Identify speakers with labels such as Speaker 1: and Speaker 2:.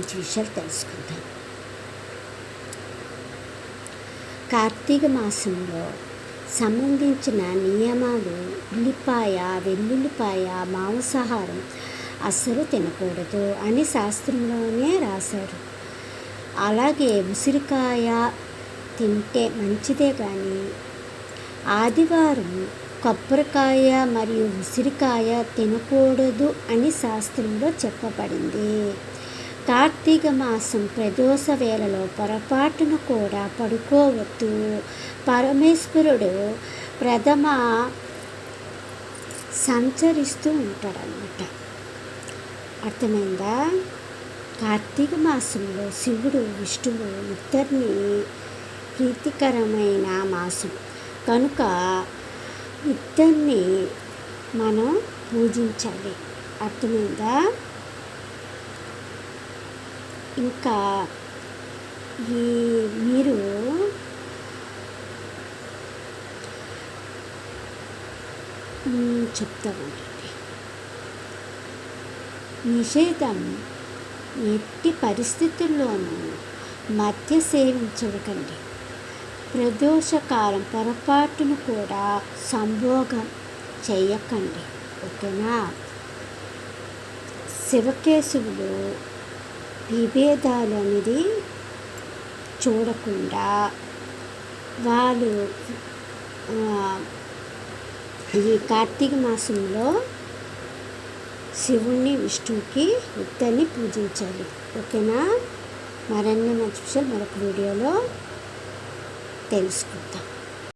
Speaker 1: మంచి విషయాలు తెలుసుకుందాం. కార్తీక మాసంలో సంబంధించిన నియమాలు: ఉల్లిపాయ, వెల్లుల్లిపాయ, మాంసాహారం అస్సలు తినకూడదు అని శాస్త్రంలోనే రాశారు. అలాగే ఉసిరికాయ తింటే మంచిదే, కానీ ఆదివారం కొబ్బరికాయ మరియు ఉసిరికాయ తినకూడదు అని శాస్త్రంలో చెప్పబడింది. కార్తీక మాసం ప్రదోష వేళలో పొరపాటున కూడా పడుకోవద్దు. పరమేశ్వరుడు ప్రథమ సంచరిస్తూ ఉంటాడనమాట. అర్థమైందా? కార్తీక మాసంలో శివుడు, విష్ణువు ఇద్దరిని ప్రీతికరమైన మాసం కనుక ఇద్దరిని మనం పూజించాలి. అర్థమైందా? ఇంకా మీరు చెప్తామండి. నిషేధం: ఎట్టి పరిస్థితుల్లోనూ మద్య సేవించకండి. ప్రదోషకాలం పొరపాటును కూడా సంభోగం చేయకండి. ఓకేనా? శివకేశవులు విభేదాలు అనేది చూడకుండా వాళ్ళు ఈ కార్తీక మాసంలో శివుణ్ణి, విష్ణువుకి ఇద్దరిని పూజించాలి. ఓకేనా? మరిన్ని మంచి విషయాలు మరొక వీడియోలో తెలుసుకుందాం.